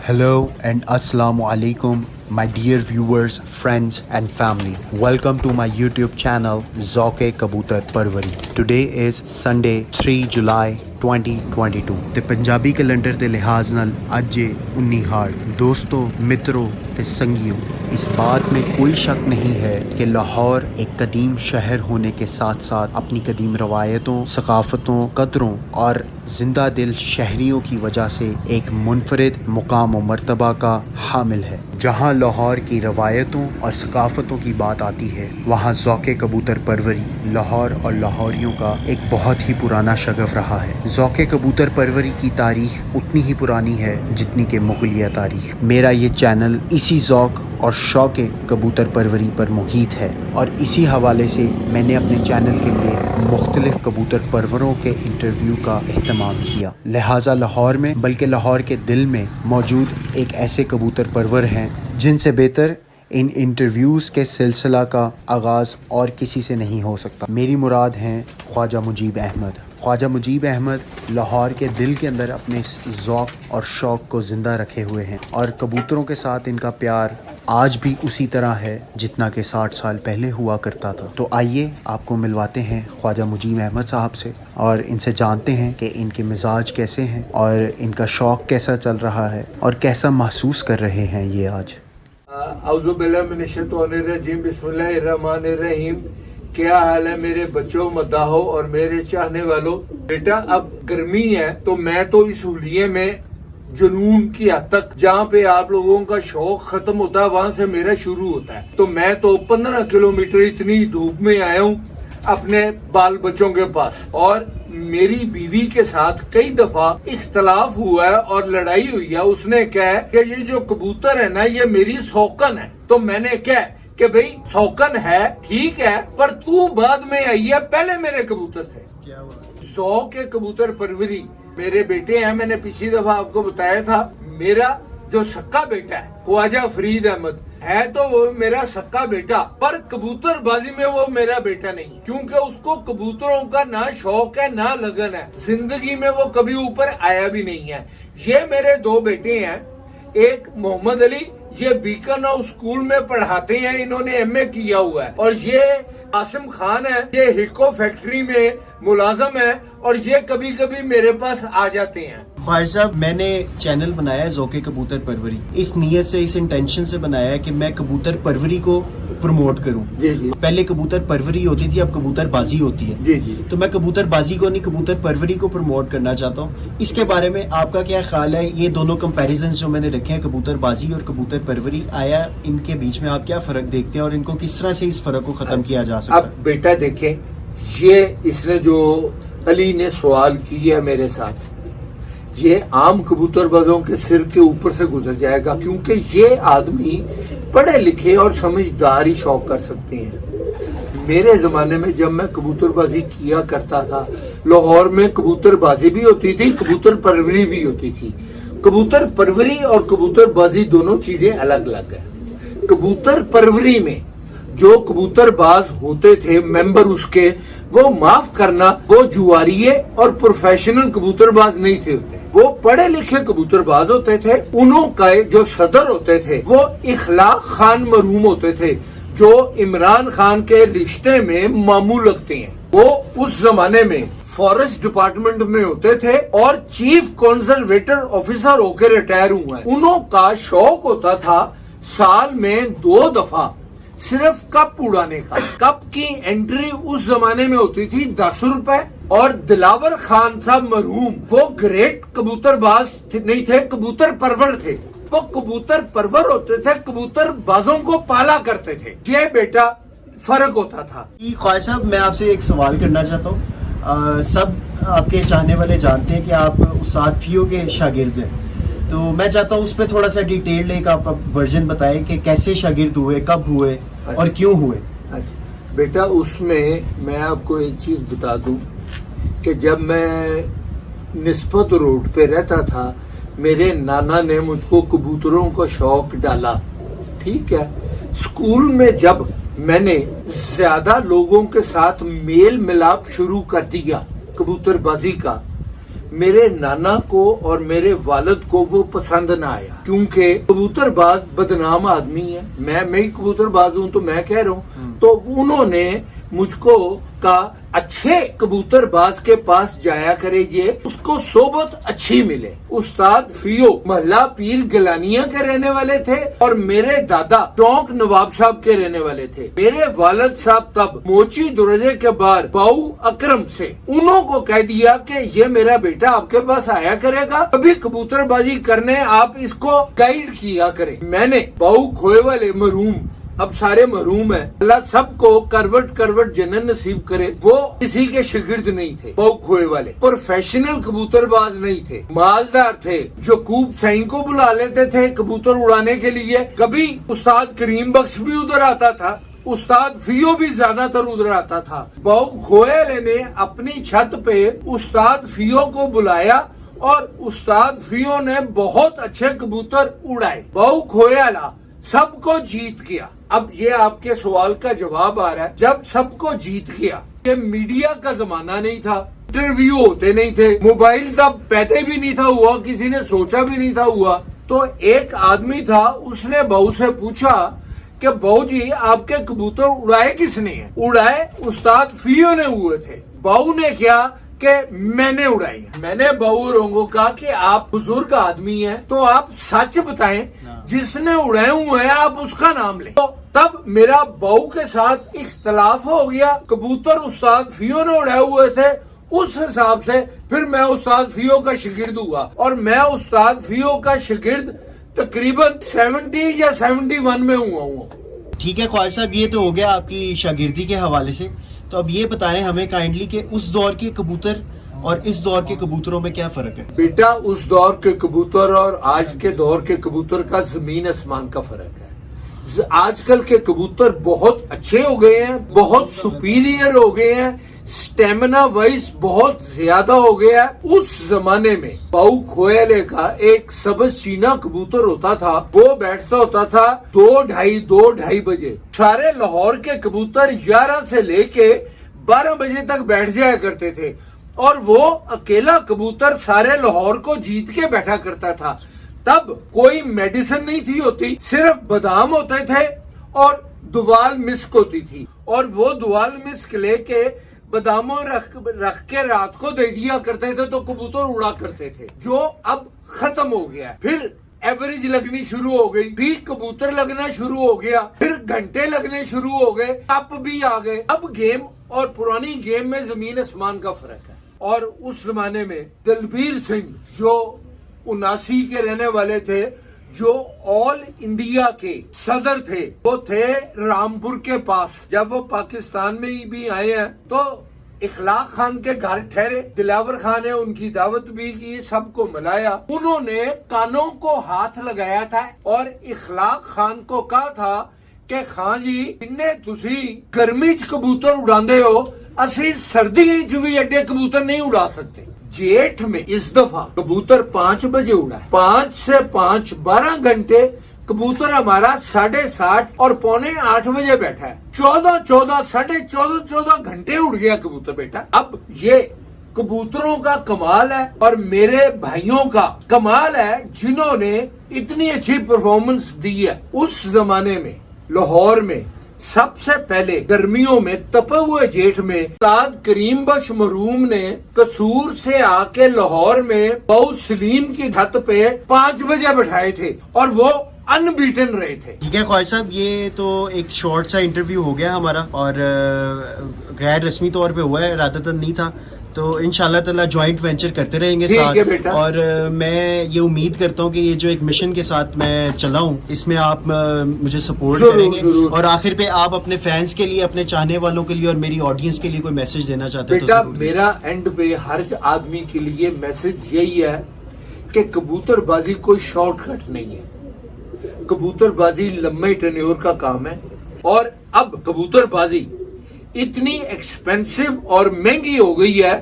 Hello and Assalamu alaikum, my dear viewers, friends and family. Welcome to my YouTube channel Zauke Kabutar Parwari. Today is Sunday 3 July 2022 ਤੇ Punjabi calendar ਦੇ ਲਿਹਾਜ਼ ਨਾਲ ਅੱਜ 19 ਹਾੜ। दोस्तों, मित्रों ਤੇ संगियों, इस बात में कोई शक नहीं है कि लाहौर एक कदीम शहर होने के साथ साथ अपनी कदीम रवायतों, सकाफ़तों, कदरों और जिंदा दिल शहरियों की वजह से एक मुनफरिद मुकाम व मर्तबा का हामिल है। जहाँ लाहौर की रवायतों और सकाफ़तों की बात आती है, वहाँ ज़ौक़े कबूतर परवरी लाहौर और लाहौरियों का एक बहुत ही पुराना शगफ रहा है। ज़ौक़े कबूतर परवरी की तारीख़ उतनी ही पुरानी है जितनी कि मुग़लिया तारीख़। मेरा ये चैनल इसी ज़ौक़ और शौक़ कबूतर परवरी पर मुहित है और इसी हवाले से मैंने अपने चैनल के लिए मुख्तलिफ़ कबूतर परवरों के इंटरव्यू का एहतमाम किया। लिहाजा लाहौर में बल्कि लाहौर के दिल में मौजूद एक ऐसे कबूतर परवर हैं जिनसे बेहतर इन इंटरव्यूज़ के सिलसिला का आगाज़ और किसी से नहीं हो सकता। मेरी मुराद हैं ख्वाजा मुजीब अहमद। ख्वाजा मुजीब अहमद लाहौर के दिल के अंदर अपने ज़ौक़ और शौक़ को ज़िंदा रखे हुए हैं और कबूतरों के साथ इनका प्यार आज भी उसी तरह है जितना कि 60 साल पहले हुआ करता था। तो आइए आपको मिलवाते हैं ख्वाजा मुजीब अहमद साहब से और इनसे जानते हैं कि इनके मिजाज कैसे हैं और इनका शौक़ कैसा चल रहा है और कैसा महसूस कर रहे हैं ये आज। औज़ु बिल्लाहि मिनश्शैतानिर्रजीम, बिस्मिल्लाहिर्रहमानिर्रहीम। क्या हाल है मेरे बच्चों, मद्दाहो और मेरे चाहने वालों। बेटा, अब गर्मी है तो मैं तो इस हुलिये में जुनून की हद तक, जहाँ पे आप लोगों का शौक खत्म होता है वहाँ से मेरा शुरू होता है। तो मैं तो 15 किलोमीटर इतनी धूप में आया हूँ अपने बाल बच्चों के पास, और मेरी बीवी के साथ कई दफा इख्तलाफ हुआ है और लड़ाई हुई है। उसने कहा कि ये जो कबूतर है ना, ये मेरी शौकन है। तो मैंने कहा कि भाई शौकन है ठीक है, पर तू बाद में आई है, पहले मेरे कबूतर थे। ज़ौक़ के कबूतर परवरी मेरे बेटे हैं। मैंने पिछली दफा आपको बताया था, मेरा जो सक्का बेटा है ख्वाजा फरीद अहमद है, तो वो मेरा सक्का बेटा, पर कबूतर बाजी में वो मेरा बेटा नहीं है, क्योंकि उसको कबूतरों का ना शौक है ना लगन है। जिंदगी में वो कभी ऊपर आया भी नहीं है। ये मेरे दो बेटे हैं, एक मोहम्मद अली, ये बीकानेर स्कूल में पढ़ाते हैं, इन्होंने एमए किया हुआ है, और ये आसिम खान है, ये हिको फैक्ट्री में मुलाजम है, और ये कभी कभी मेरे पास आ जाते हैं। ख्वाजा साहब, मैंने चैनल बनाया है ज़ौक़े कबूतर परवरी, इस नीयत से, इस इंटेंशन से बनाया है कि मैं कबूतर परवरी को प्रमोट करूं। जी जी। पहले कबूतर परवरी होती थी, अब कबूतर बाजी होती है। जी जी। तो मैं कबूतर बाजी को नहीं, कबूतर परवरी को प्रमोट करना चाहता हूं। इसके बारे में आपका क्या ख्याल है? ये दोनों कंपैरिजन जो मैंने रखे हैं, कबूतर बाजी और कबूतर परवरी, आया इनके बीच में आप क्या फर्क देखते हैं और इनको किस तरह से इस फर्क को खत्म किया जा सकता है? अब बेटा देखें, ये इसने जो अली ने सवाल किया मेरे साथ, ये आम कबूतरबाजों के सिर के ऊपर से गुजर जाएगा, क्योंकि ये आदमी पढ़े लिखे और समझदार ही शौक कर सकते हैं। मेरे जमाने में जब मैं कबूतरबाजी किया करता था, लाहौर में कबूतरबाजी भी होती थी, कबूतर परवरी भी होती थी। कबूतर परवरी और कबूतरबाजी दोनों चीजें अलग अलग है। कबूतर परवरी में जो कबूतरबाज होते थे मेंबर उसके, वो माफ करना, वो जुआरिये और प्रोफेशनल कबूतरबाज नहीं थे होते, वो पढ़े लिखे कबूतरबाज होते थे। उन्हों का जो सदर होते थे वो इखलाक खान मरहूम होते थे, जो इमरान खान के रिश्ते में मामू लगते हैं। वो उस जमाने में फॉरेस्ट डिपार्टमेंट में होते थे और चीफ कंजर्वेटर ऑफिसर होकर रिटायर हुए हैं। उन्हों का शौक होता था साल में 2 दफा सिर्फ कप उड़ाने का। कप की एंट्री उस जमाने में होती थी 10 रुपए, और दिलावर खान था मरहूम, वो ग्रेट कबूतरबाज नहीं थे, कबूतर परवर थे। वो कबूतर परवर होते थे, कबूतर बाजों को पाला करते थे। ये बेटा फर्क होता था। ख्वाजा साहब, मैं आपसे एक सवाल करना चाहता हूँ। सब आपके चाहने वाले जानते हैं कि आप उस्ताद फियो के शागिर्द हैं, तो मैं चाहता हूँ उस पर थोड़ा सा डिटेल्ड एक आप वर्जन बताएं कि कैसे शागिर्द हुए, कब हुए और क्यों हुए। अच्छा बेटा, उसमें मैं आपको एक चीज बता दूं कि जब मैं निस्बत रोड पे रहता था, मेरे नाना ने मुझको कबूतरों का शौक डाला। ठीक है, स्कूल में जब मैंने ज्यादा लोगों के साथ मेल मिलाप शुरू कर दिया कबूतरबाजी का, मेरे नाना को और मेरे वालिद को वो पसंद ना आया, क्योंकि कबूतरबाज बदनाम आदमी है। मैं ही कबूतरबाज हूँ तो मैं कह रहा हूँ। तो उन्होंने मुझको का अच्छे कबूतरबाज के पास जाया करे, ये उसको सोबत अच्छी मिले। उस्ताद फियो महला पीर गलानिया के रहने वाले थे और मेरे दादा चौक नवाब साहब के रहने वाले थे। मेरे वालिद साहब तब मोची दरवाजे के बाहर बाऊ अकरम से उन्हों को कह दिया कि ये मेरा बेटा आपके पास आया करेगा, कभी कबूतरबाजी करने आप इसको गाइड किया करें। मैंने बाऊ खोए वाले मरूम, अब सारे महरूम है, अल्लाह सबको करवट करवट जन्नत नसीब करे। वो किसी के शागिर्द नहीं थे, वो खोए वाले प्रोफेशनल कबूतरबाज नहीं थे, मालदार थे। जो कूब साईं को बुला लेते थे कबूतर उड़ाने के लिए। कभी उस्ताद करीम बख्श भी उधर आता था, उस्ताद फियो भी ज्यादातर उधर आता था। बाऊ खोएले ने अपनी छत पे उस्ताद फियो को बुलाया और उस्ताद फियो ने बहुत अच्छे कबूतर उड़ाए। बाऊ खोयाला सबको जीत गया। अब ये आपके सवाल का जवाब आ रहा है, जब सबको जीत गया, ये मीडिया का जमाना नहीं था, इंटरव्यू होते नहीं थे, मोबाइल तब पैदा भी नहीं था हुआ, किसी ने सोचा भी नहीं था हुआ। तो एक आदमी था, उसने बहू से पूछा कि बहू जी आपके कबूतर उड़ाए किसने हैं? उड़ाए उस्ताद फियो ने हुए थे। बहू ने क्या कि मैंने उड़ाई है। मैंने बहू को कहा कि आप बुजुर्ग आदमी हैं तो आप सच बताएं, जिसने उड़ाए हुए हैं आप उसका नाम लें। तो तब मेरा बहू के साथ इख्तलाफ हो गया। कबूतर उस्ताद फियो ने उड़ाए हुए थे, उस हिसाब से फिर मैं उस्ताद फियो का शागिर्द हुआ और मैं उस्ताद फियो का शागिर्द तकरीबन 70 या 71 में हुआ हूँ। ठीक है ख्वाजा साहब, ये तो हो गया आपकी शागिर्दी के हवाले से। तो अब ये बताएं हमें काइंडली कि उस दौर के कबूतर और इस दौर के कबूतरों में क्या फर्क है? बेटा, उस दौर के कबूतर और आज के दौर के कबूतर का जमीन आसमान का फर्क है। आजकल के कबूतर बहुत अच्छे हो गए हैं, बहुत सुपीरियर हो गए हैं, स्टेमिना वाइज बहुत ज्यादा हो गया है। उस जमाने में बाऊ खोयाले का एक सबज चीना कबूतर होता था, वो बैठता होता था 2-2:30 बजे। सारे लाहौर के कबूतर 11 से लेके 12 बजे तक बैठ जाया करते थे और वो अकेला कबूतर सारे लाहौर को जीत के बैठा करता था। तब कोई मेडिसिन नहीं थी होती, सिर्फ बादाम होते थे और दुवाल मिस्क होती थी और वो दुवाल मिस्क लेके बादामों रख के रात को दे दिया करते थे तो कबूतर उड़ा करते थे, जो अब खत्म हो गया है। फिर एवरेज लगनी शुरू हो गई, फिर कबूतर लगना शुरू हो गया, फिर घंटे लगने शुरू हो गए, कप भी आ गए। अब गेम और पुरानी गेम में जमीन आसमान का फर्क है। और उस जमाने में दलबीर सिंह जो 79 के रहने वाले थे, जो ऑल इंडिया के सदर थे, वो थे रामपुर के पास। जब वो पाकिस्तान में ही भी आए हैं तो इखलाक खान के घर ठहरे, दिलावर खान ने उनकी दावत भी की, सबको मिलाया। उन्होंने कानों को हाथ लगाया था और इखलाक खान को कहा था कि खान जी इन्ने तुसी गर्मी च कबूतर उड़ाते हो, असी सर्दी च भी एडे कबूतर नहीं उड़ा सकते। जेठ में इस दफा कबूतर 5 बजे उड़ा है, 5 से 5 12 घंटे कबूतर हमारा 7:30 और 7:45 बजे बैठा है। 14 साढ़े 14 घंटे उड़ गया कबूतर बेटा। अब ये कबूतरों का कमाल है और मेरे भाइयों का कमाल है जिन्होंने इतनी अच्छी परफॉर्मेंस दी है। उस जमाने में लाहौर में सबसे पहले गर्मियों में तपे हुए जेठ में उस्ताद करीम बख्श मरूम ने कसूर से आके लाहौर में बाऊ सलीम की छत पे 5 बजे बैठाए थे और वो अनबीटन रहे थे। ठीक है ख्वाजा साहब, ये तो एक शॉर्ट सा इंटरव्यू हो गया हमारा और गैर रस्मी तौर पे हुआ है, इरादतन नहीं था। तो इंशाल्लाह ताला जॉइंट वेंचर करते रहेंगे साथ। और मैं ये उम्मीद करता हूँ कि ये जो एक मिशन के साथ मैं चला हूँ, इसमें आप मुझे सपोर्ट करेंगे। और आखिर पे आप अपने फैंस के लिए, अपने चाहने वालों के लिए और मेरी ऑडियंस के लिए कोई मैसेज देना चाहते हैं? बेटा, मेरा एंड पे हर आदमी के लिए मैसेज यही है कि कबूतरबाजी कोई शॉर्टकट नहीं है। कबूतरबाजी लंबे टेन्योर का काम है और अब कबूतरबाजी इतनी एक्सपेंसिव और महंगी हो गई है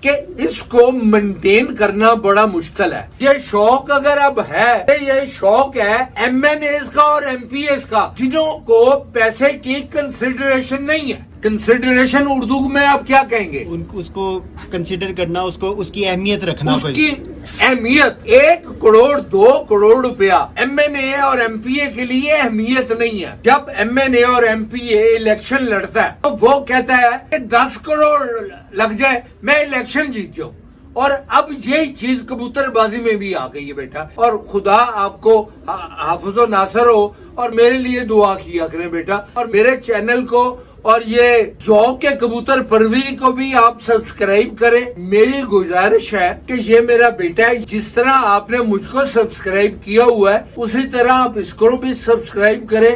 कि इसको मेंटेन करना बड़ा मुश्किल है। ये शौक अगर अब है, ये शौक है MNAs का और MPAs का, जिन्हों को पैसे की कंसिडरेशन नहीं है। कंसिडरेशन उर्दू में आप क्या कहेंगे? उसको कंसिडर करना, उसको उसकी अहमियत रखना। उसकी अहमियत 1 करोड़ 2 करोड़ रुपया MNA और MPA के लिए अहमियत नहीं है। जब MNA और MPA इलेक्शन लड़ता है तो वो कहता है कि 10 करोड़ लग जाए मैं इलेक्शन जीत जाऊं। और अब यही चीज कबूतरबाजी में भी आ गई है बेटा। और खुदा आपको हाफिज़ो नासर हो और मेरे लिए दुआ किया करें बेटा। और मेरे चैनल को और ये ज़ौक़ के कबूतर परवरी को भी आप सब्सक्राइब करें। मेरी गुजारिश है कि ये मेरा बेटा है, जिस तरह आपने मुझको सब्सक्राइब किया हुआ है उसी तरह आप इसको भी सब्सक्राइब करें।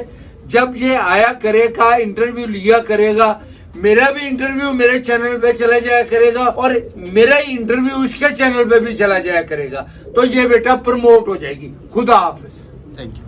जब ये आया करेगा, इंटरव्यू लिया करेगा, मेरा भी इंटरव्यू मेरे चैनल पे चला जाया करेगा और मेरा ही इंटरव्यू इसके चैनल पे भी चला जाया करेगा, तो ये बेटा प्रमोट हो जाएगी। खुदा हाफिज। Thank you.